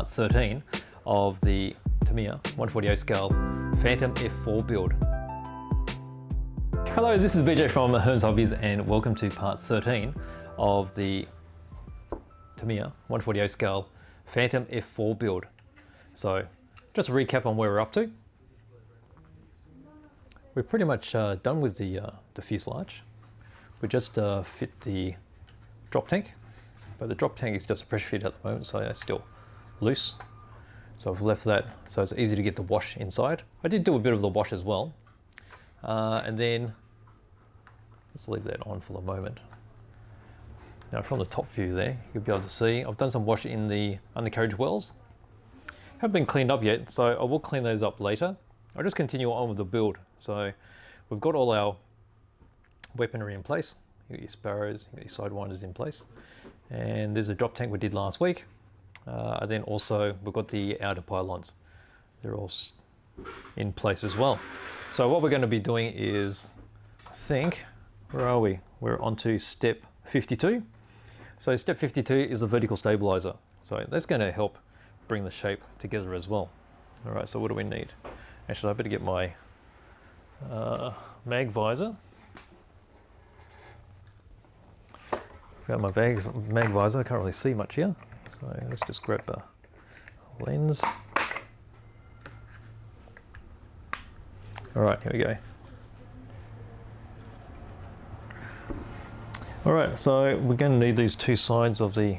part 13 of the Tamiya 148 scale Phantom F4 build. Hello, this is BJ from Hearns Hobbies and welcome to part 13 of the Tamiya 148 scale Phantom F4 build. So just a recap on where we're up to. We're pretty much done with the fuselage. We just fit the drop tank, but the drop tank is just a pressure fit at the moment, so it's still loose. So I've left that so it's easy to get the wash inside. I did do a bit of the wash as well. And then let's leave that on for the moment. Now from the top view there, you'll be able to see I've done some wash in the undercarriage wells. Haven't been cleaned up yet, so I will clean those up later. I'll just continue on with the build. So we've got all our weaponry in place. You got your sparrows, you got your sidewinders in place. And there's a drop tank we did last week. And then also we've got the outer pylons. They're all in place as well. So what we're going to be doing is, I think, where are we? We're on to step 52. So step 52 is the vertical stabilizer. So that's going to help bring the shape together as well. All right, so what do we need? Actually, I better get my mag visor. Got my mag visor, I can't really see much here. So let's just grab a lens. All right, here we go. All right, so we're going to need these two sides of the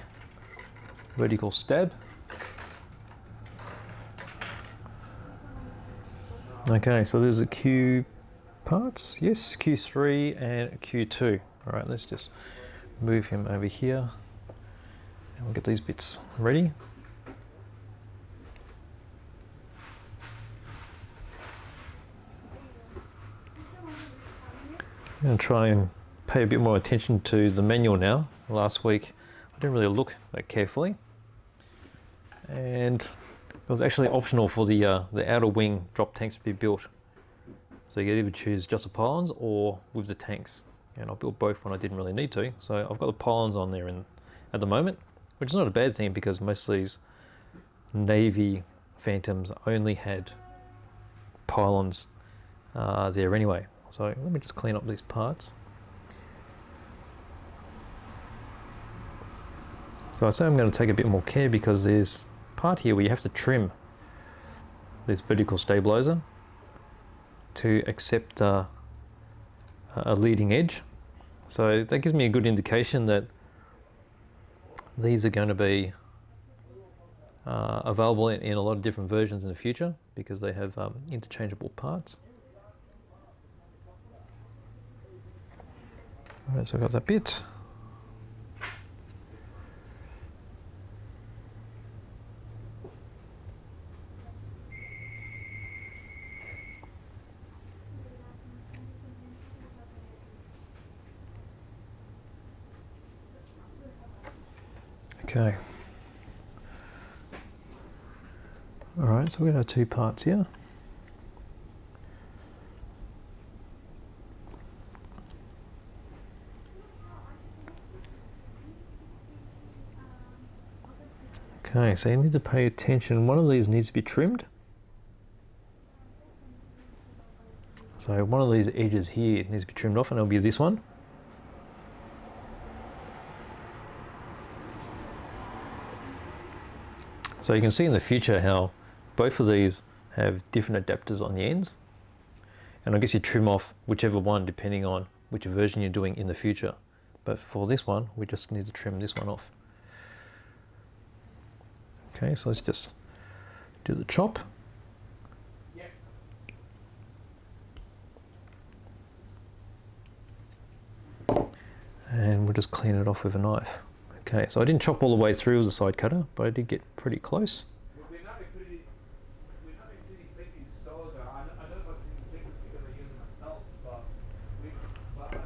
vertical stab. Okay, so there's a Q parts, yes, Q3 and Q2. All right, let's just move him over here and we'll get these bits ready. I'm going to try and pay a bit more attention to the manual now. Last week I didn't really look that carefully, and it was actually optional for the outer wing drop tanks to be built. So you could either choose just the pylons or with the tanks. And I built both when I didn't really need to. So I've got the pylons on there at the moment, which is not a bad thing because most of these Navy Phantoms only had pylons there anyway. So let me just clean up these parts. So I say I'm going to take a bit more care because there's part here where you have to trim this vertical stabilizer to accept a leading edge. So that gives me a good indication that these are going to be available in a lot of different versions in the future because they have interchangeable parts. All right, so I've got that bit. Okay. All right, so we have two parts here. Okay, so you need to pay attention. One of these needs to be trimmed. So one of these edges here needs to be trimmed off, and it'll be this one. So you can see in the future how both of these have different adapters on the ends. And I guess you trim off whichever one depending on which version you're doing in the future. But for this one, we just need to trim this one off. Okay, so let's just do the chop. And we'll just clean it off with a knife. Okay, so I didn't chop all the way through with the side cutter, but I did get pretty close.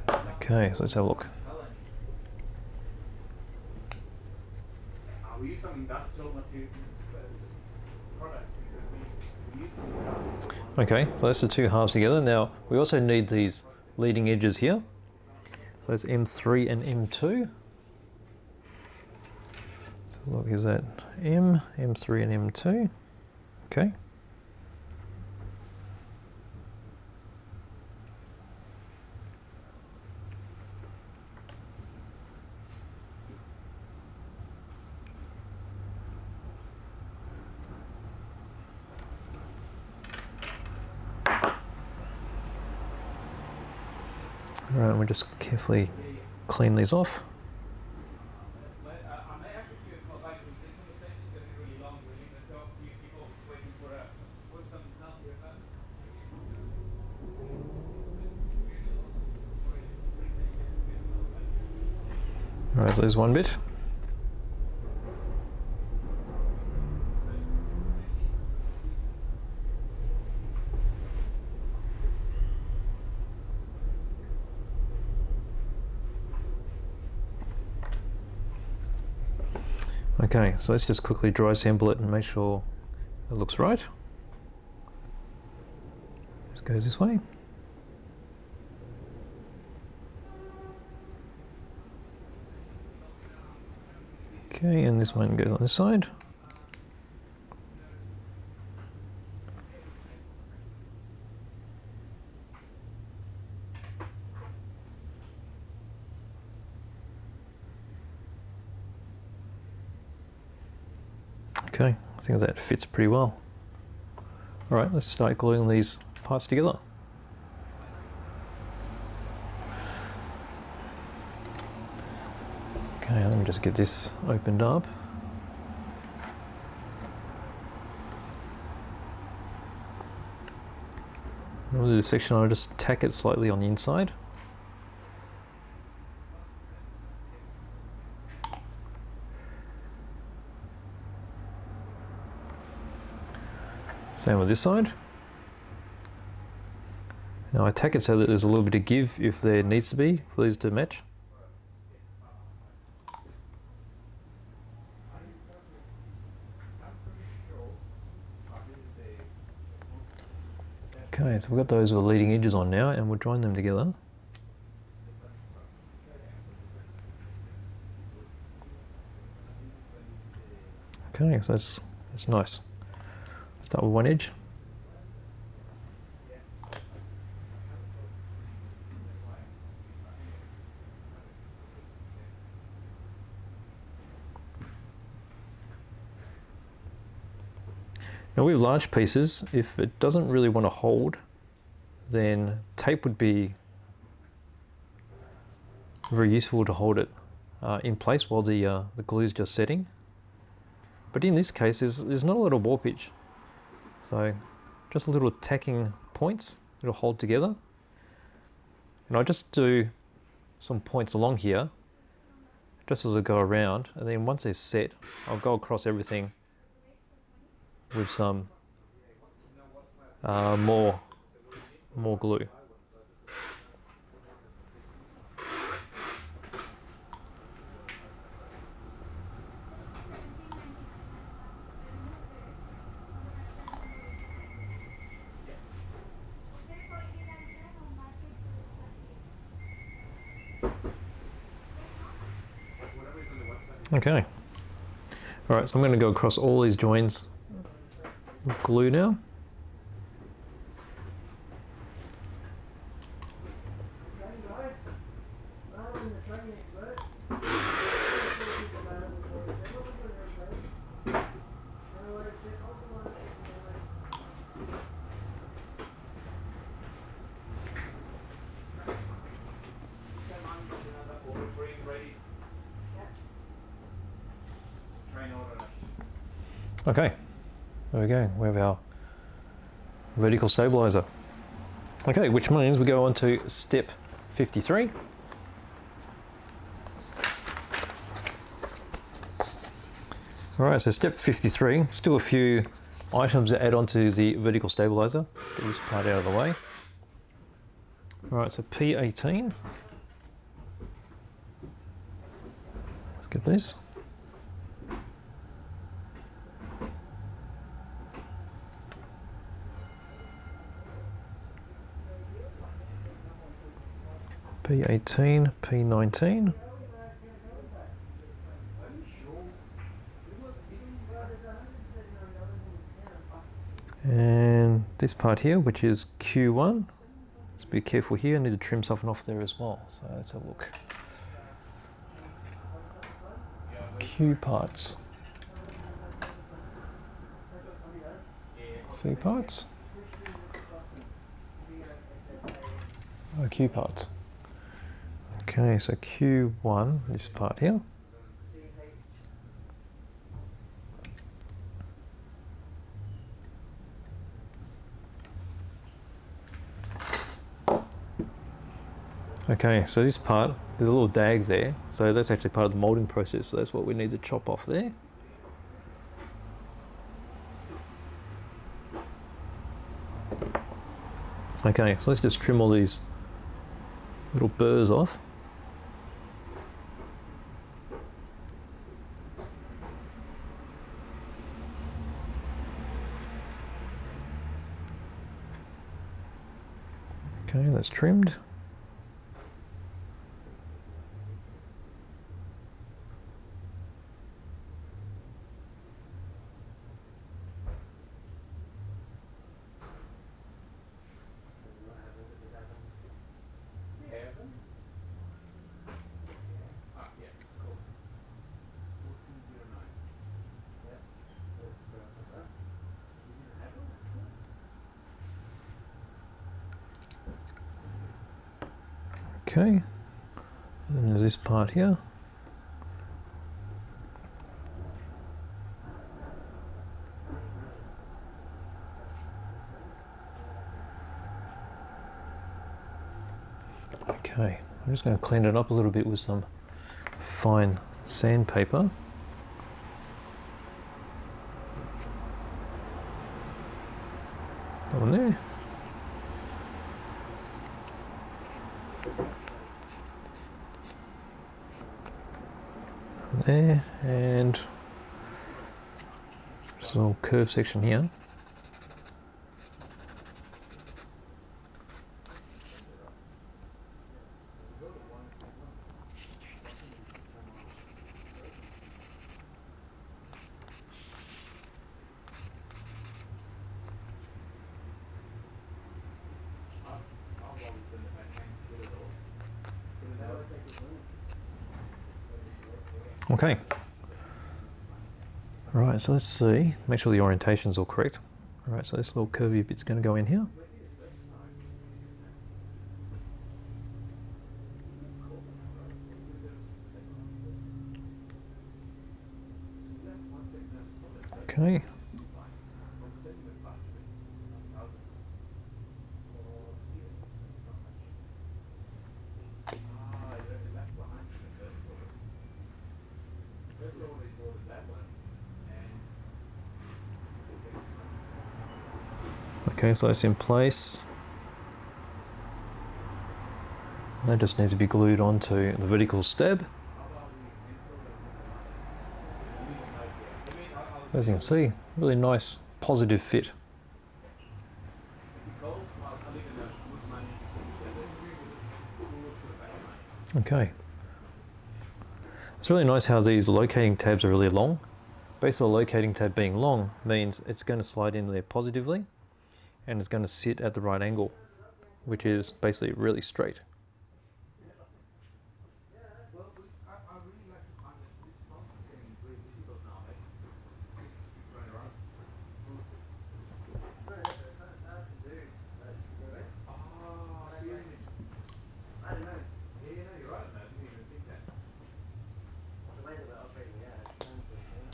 Okay, so let's have a look. Okay, so that's the two halves together. Now, we also need these leading edges here. So it's M3 and M2. So Look, is that M, M3 and M2? Okay. Right, we'll just carefully clean these off. Right, so there's one bit. Okay, so let's just quickly dry sample it and make sure it looks right. Just goes this way. Okay, and this one goes on this side. Okay, I think that fits pretty well. All right, let's start gluing these parts together. Okay, let me just get this opened up. With this section, I'll just tack it slightly on the inside. Same with this side. Now I tack it so that there's a little bit of give if there needs to be for these to match. Okay, so we've got those with the leading edges on now, and we'll join them together. Okay, so that's nice. Start with one edge. Now with large pieces, if it doesn't really want to hold, then tape would be very useful to hold it in place while the glue is just setting. But in this case, there's not a lot of warpage. So just a little tacking points, it'll hold together. And I'll just do some points along here, just as I go around, and then once they're set, I'll go across everything with some more glue. Okay. All right, so I'm going to go across all these joins with glue now. Okay, there we go, we have our vertical stabilizer. Okay, which means we go on to step 53. All right, so step 53, still a few items to add onto the vertical stabilizer. Let's get this part out of the way. All right, so P18. Let's get this. P18, P19. And this part here, which is Q1, just be careful here, I need to trim something off there as well. So let's have a look. Q parts. C parts. Oh, Q parts. Okay, so Q1, this part here. Okay, so this part, there's a little dag there, so that's actually part of the moulding process, so that's what we need to chop off there. Okay, so let's just trim all these little burrs off. Okay, that's trimmed. Okay, and then there's this part here. Okay, I'm just going to clean it up a little bit with some fine sandpaper. That one there. There, and just a little curved section here. Okay. Right, so let's see, make sure the orientation's all correct. All right, so this little curvy bit's going to go in here. Okay. Okay, so that's in place. That just needs to be glued onto the vertical stab. As you can see, really nice positive fit. Okay. It's really nice how these locating tabs are really long. Basically, the locating tab being long means it's going to slide in there positively and it's going to sit at the right angle, which is basically really straight.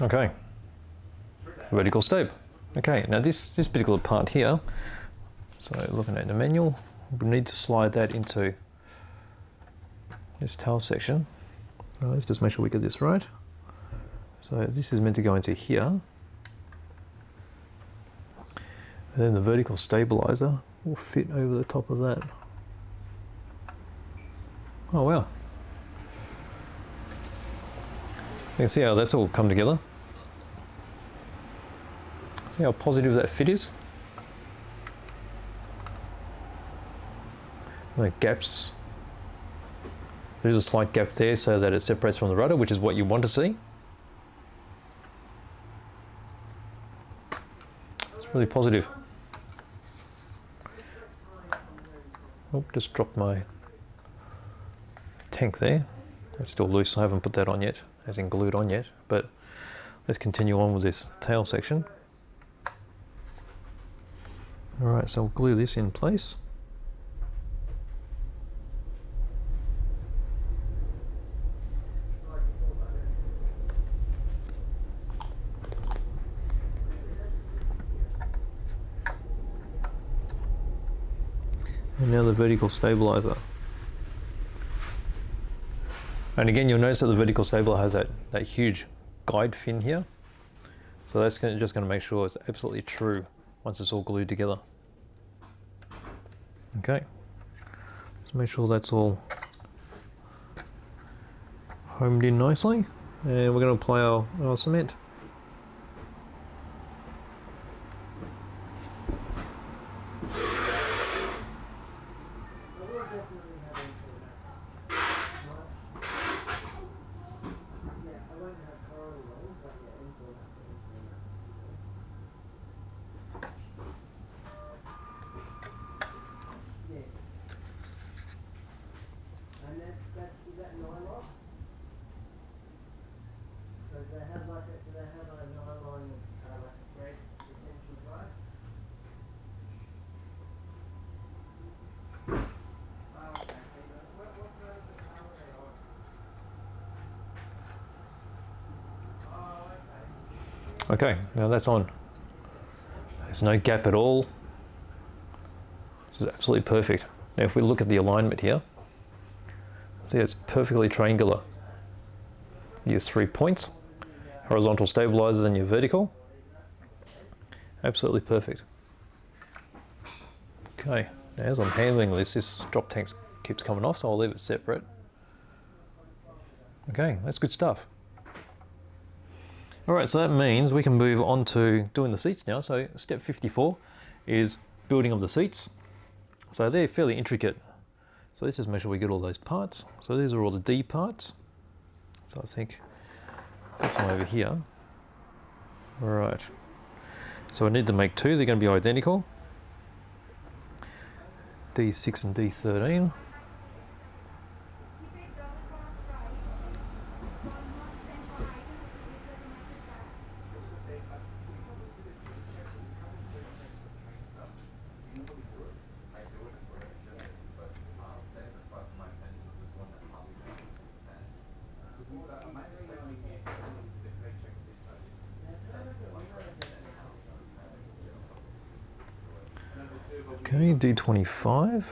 Okay, vertical stab. Okay, now this particular part here, so looking at the manual, we need to slide that into this tail section. Let's just make sure we get this right. So this is meant to go into here. And then the vertical stabilizer will fit over the top of that. Oh wow. You can see how that's all come together. See how positive that fit is? The gaps. There's a slight gap there so that it separates from the rudder, which is what you want to see. It's really positive. Oh, just dropped my tank there. It's still loose, I haven't put that on yet, as in glued on yet, but let's continue on with this tail section. Alright, so I'll glue this in place. And now the vertical stabilizer. And again, you'll notice that the vertical stabilizer has that huge guide fin here. So that's just going to make sure it's absolutely true once it's all glued together. Okay, let's make sure that's all homed in nicely. And we're going to apply our cement. Okay, now that's on. There's no gap at all. This is absolutely perfect. Now if we look at the alignment here, see it's perfectly triangular. Here's 3 points, horizontal stabilizers and your vertical. Absolutely perfect. Okay, now as I'm handling this drop tank keeps coming off, so I'll leave it separate. Okay, that's good stuff. Alright, so that means we can move on to doing the seats now. So step 54 is building of the seats. So they're fairly intricate. So let's just make sure we get all those parts. So these are all the D parts. So I think got some over here. Alright. So I need to make two, they're going to be identical. D6 and D13. Okay, D25.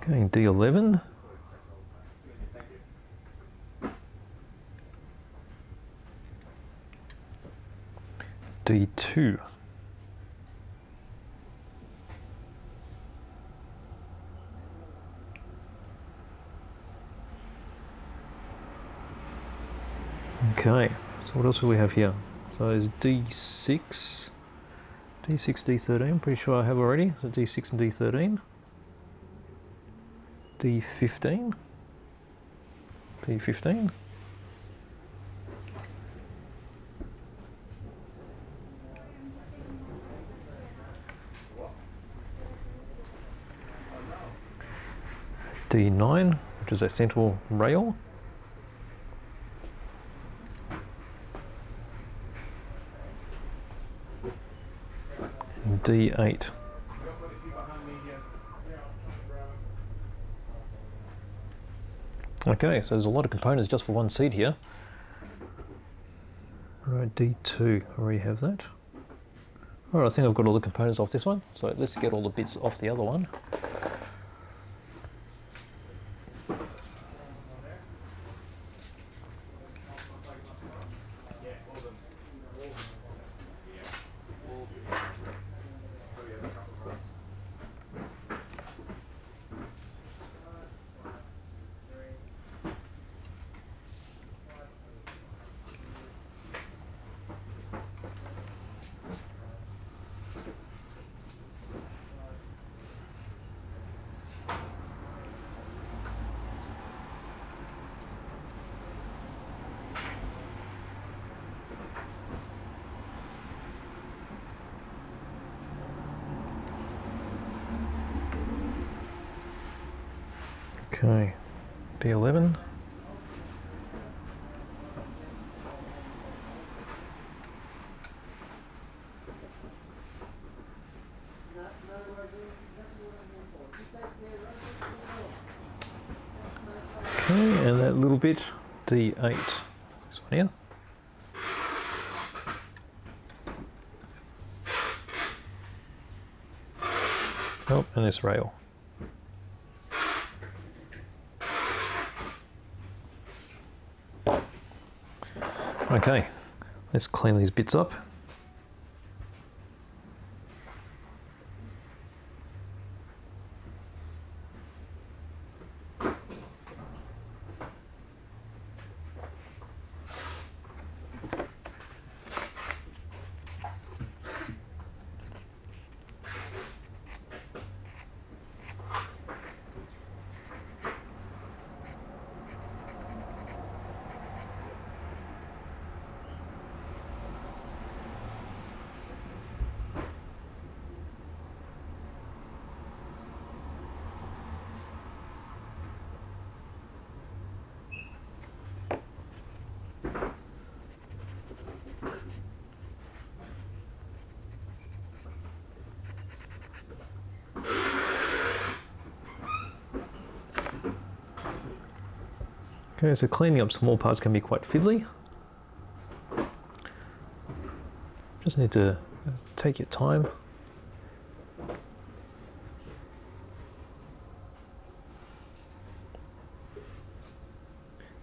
Okay, D11. D2. Okay, so what else do we have here? So there's D6, D13, I'm pretty sure I have already. So D6 and D13. D15. D15. D9, which is a central rail. And D8. Okay, so there's a lot of components just for one seat here. Right, D2, I already have that. Alright, I think I've got all the components off this one, so let's get all the bits off the other one. Okay, D11. Okay, and that little bit, D8. This one here. Oh, and this rail. Okay, let's clean these bits up. Okay, so cleaning up small parts can be quite fiddly. Just need to take your time.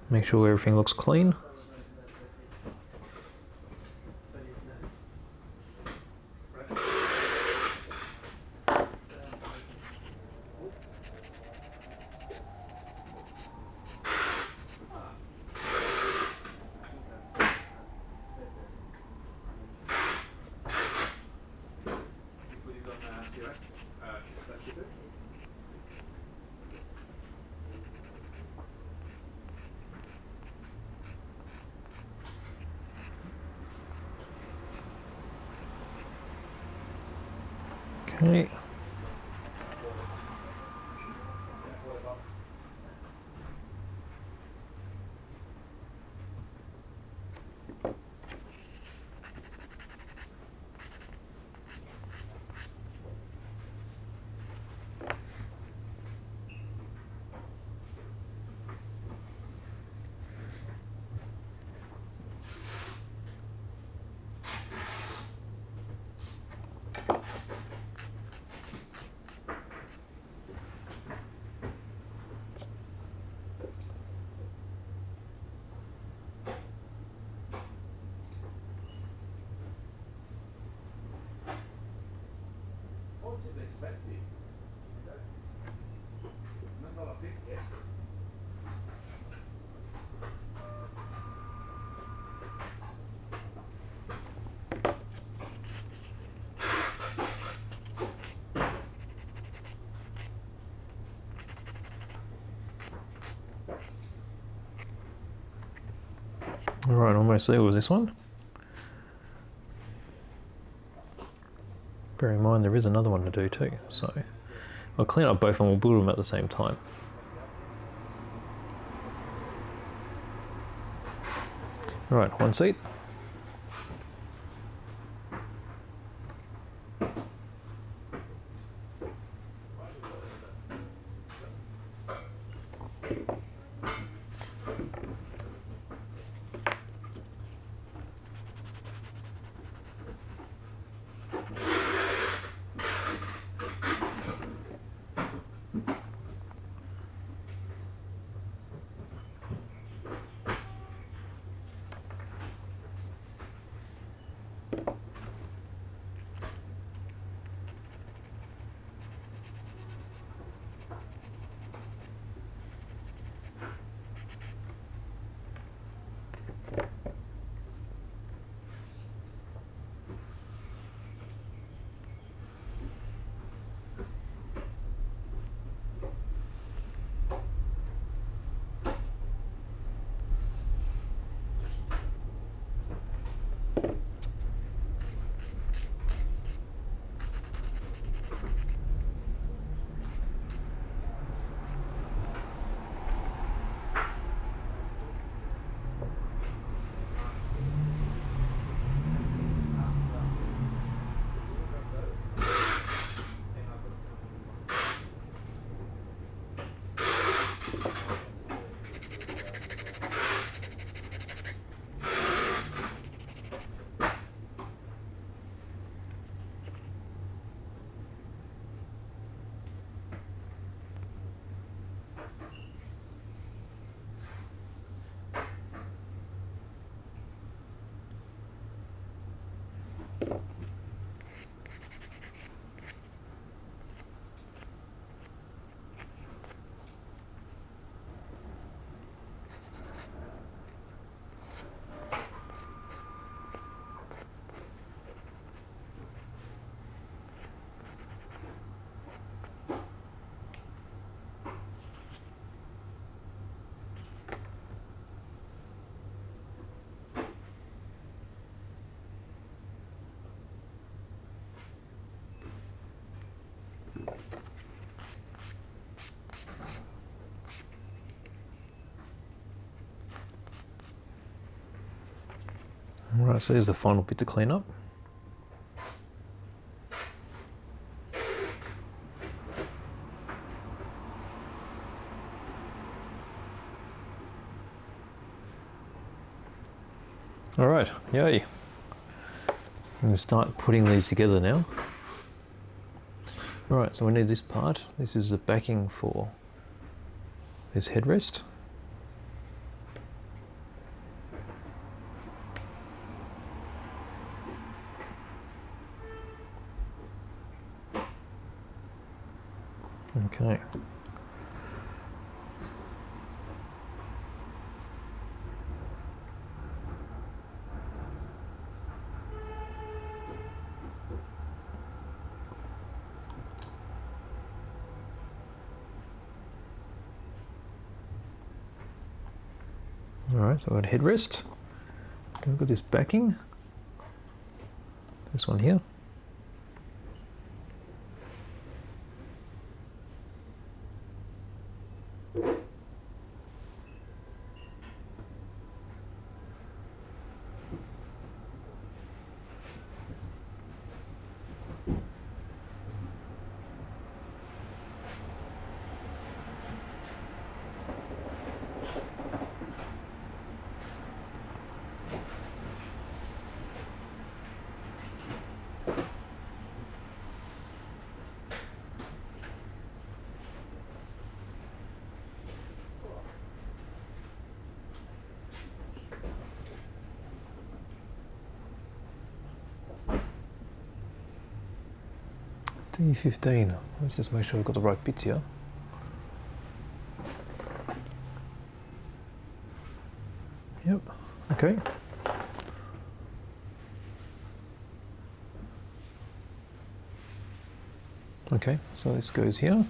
Make sure everything looks clean. Okay. Expensive. Not a big hit. All right, almost there was this one. Bear in mind there is another one to do too, so I'll clean up both and we'll build them at the same time. All right, one seat. Alright, so here's the final bit to clean up. Alright, yay. I'm going to start putting these together now. Alright, so we need this part. This is the backing for this headrest. Okay. Alright, so I've got headrest. We've got this backing. This one here. D15. Let's just make sure we've got the right bits here. Yep. Okay. Okay, so this goes here.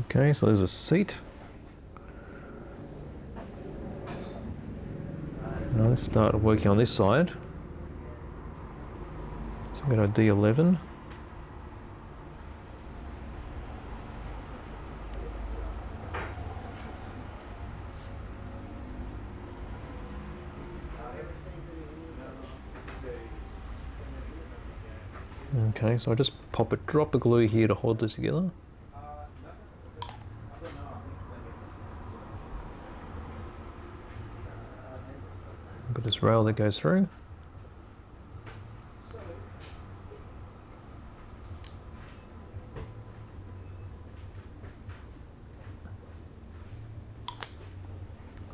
Okay, so there's a seat. Now let's start working on this side. So I'm going to D11. Okay, so I just pop a drop of glue here to hold this together. Got this rail that goes through.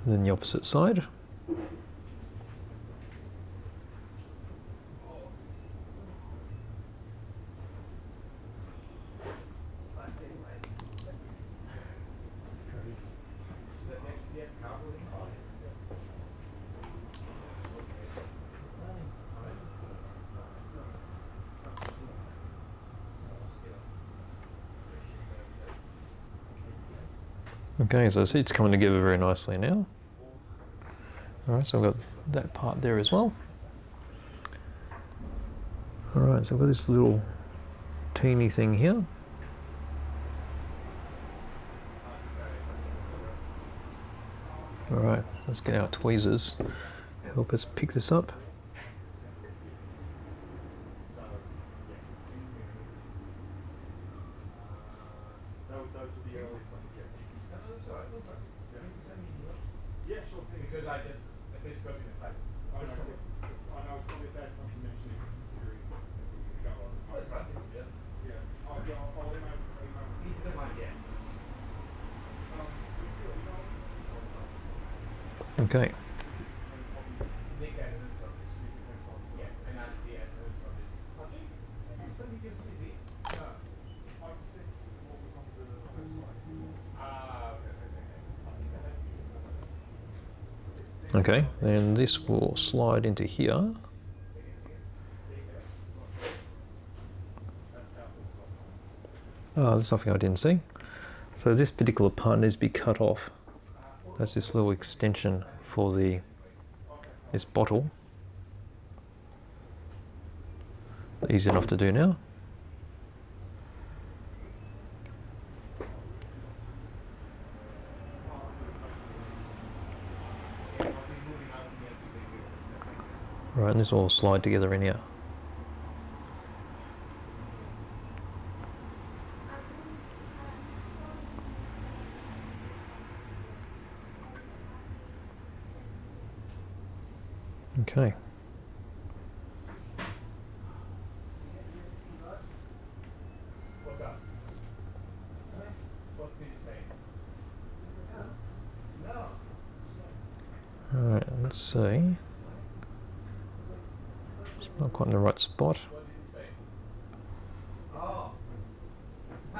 And then the opposite side. Okay, so the seat's coming together very nicely now. Alright, so I've got that part there as well. Alright, so I've got this little teeny thing here. Alright, let's get our tweezers to help us pick this up. those were the earliest I could get. No, that's alright, that's alright. Yeah. Can you send me an email? Yeah, sure thing. Because I just, if this goes in place. I know it's probably a bad time to mention it, considering everything that's going on. Oh, that's right. Yeah. Yeah. I'll email. If you don't mind, yeah. Okay. Nick had an info. Yeah, and that's the info. I think you sent me your CV. No. I said what was on the website. Ah, okay. I think I had Okay, then this will slide into here. There's something I didn't see. So this particular part needs to be cut off. That's this little extension for this bottle. Easy enough to do now. Right, and this will all slide together in here. Okay. What's up? What did you say? No. Alright, let's see. It's not quite in the right spot. What did you say? Oh. I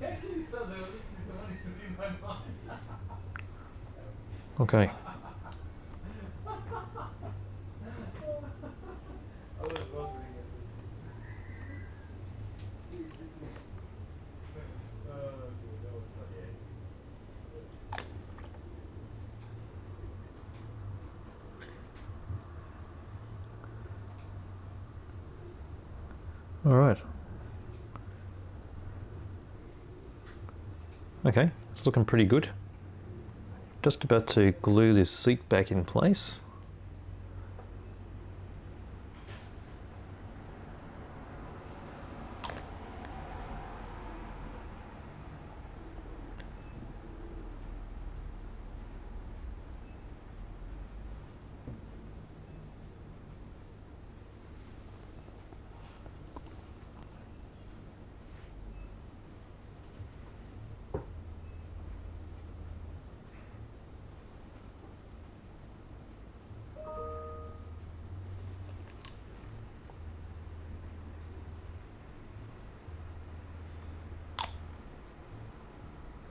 actually saw the one is to be in my mind. Okay. I was wondering it. That was funny. All right. Okay, it's looking pretty good. Just about to glue this seat back in place.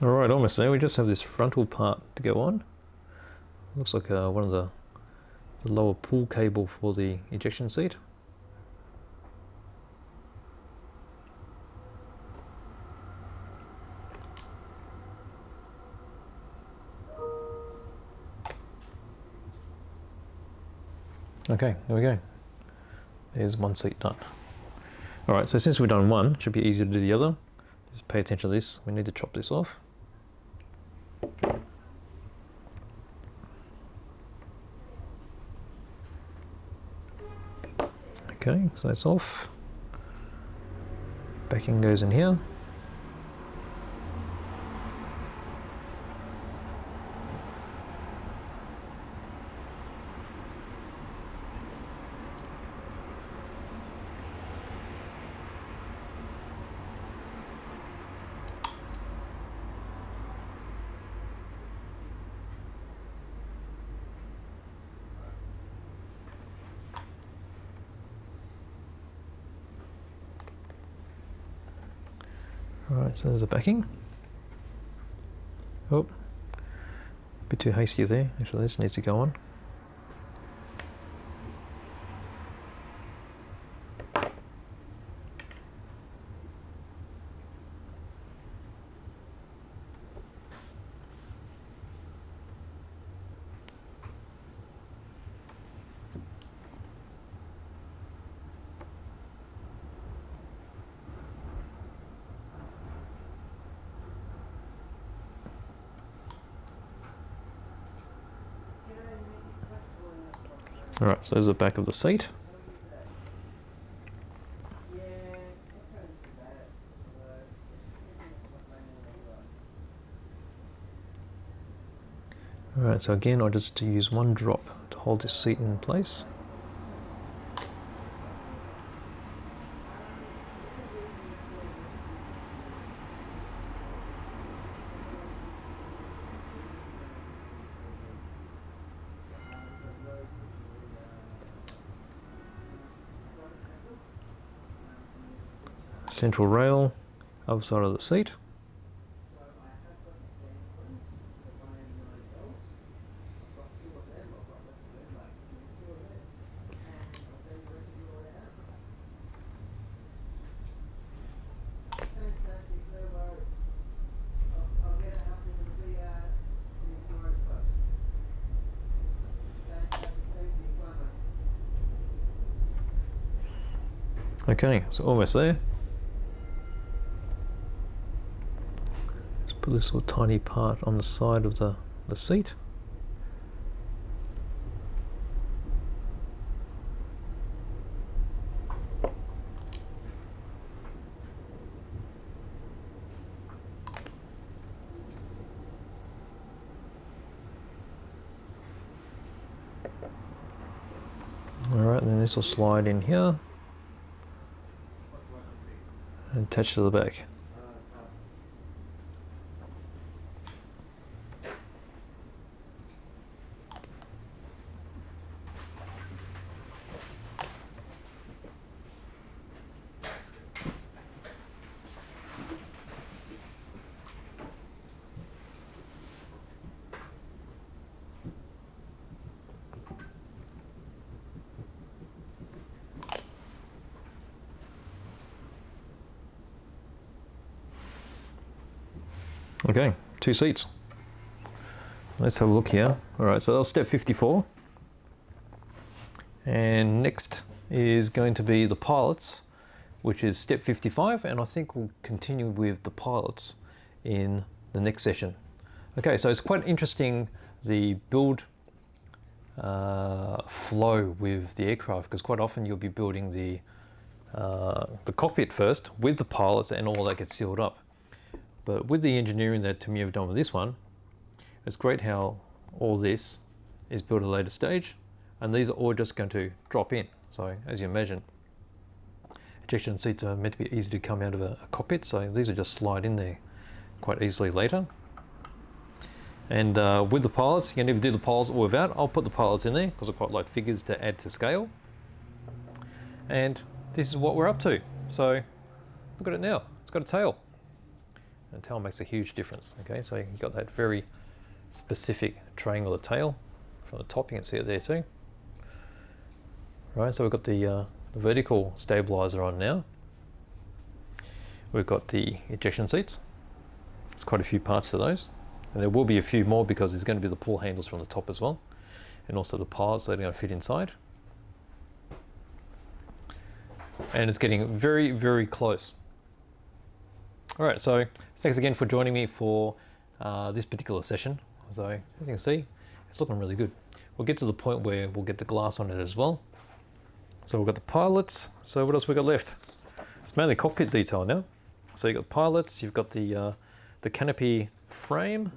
All right, almost there. We just have this frontal part to go on. Looks like one of the lower pull cable for the ejection seat. Okay, there we go. There's one seat done. All right, so since we've done one, it should be easier to do the other. Just pay attention to this. We need to chop this off. Okay, so that's off. Backing goes in here. Alright, so there's the backing. Oh, a bit too hasty there. Actually, this needs to go on. Alright, so there's the back of the seat. Alright, so again, I'll just use one drop to hold this seat in place. Central rail, other side of the seat. Okay, so almost there. Let's put this little tiny part on the side of the seat. Alright, then this will slide in here and attach to the back. Okay, 2 seats. Let's have a look here. All right, so that's step 54. And next is going to be the pilots, which is step 55. And I think we'll continue with the pilots in the next session. Okay, so it's quite interesting, the build flow with the aircraft, because quite often you'll be building the cockpit first with the pilots and all that gets sealed up. But with the engineering that Tamiya have done with this one, it's great how all this is built at a later stage, and these are all just going to drop in. So as you imagine, ejection seats are meant to be easy to come out of a cockpit, so these will just slide in there quite easily later. And with the pilots, you can either do the pilots or without. I'll put the pilots in there because I quite like figures to add to scale. And this is what we're up to. So look at it now, it's got a tail. And tail makes a huge difference. Okay, so you've got that very specific triangular tail from the top. You can see it there too. Right, so we've got the vertical stabilizer on now. We've got the ejection seats. There's quite a few parts to those, and there will be a few more because there's going to be the pull handles from the top as well, and also the pilots that are going to fit inside. And it's getting very, very close. All right, so thanks again for joining me for this particular session. So as you can see, it's looking really good. We'll get to the point where we'll get the glass on it as well. So we've got the pilots. So what else we got left? It's mainly cockpit detail now. So you've got pilots, you've got the canopy frame,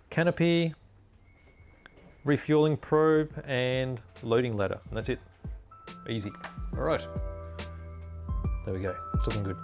canopy, refueling probe, and loading ladder. And that's it. Easy. All right. There we go. It's looking good.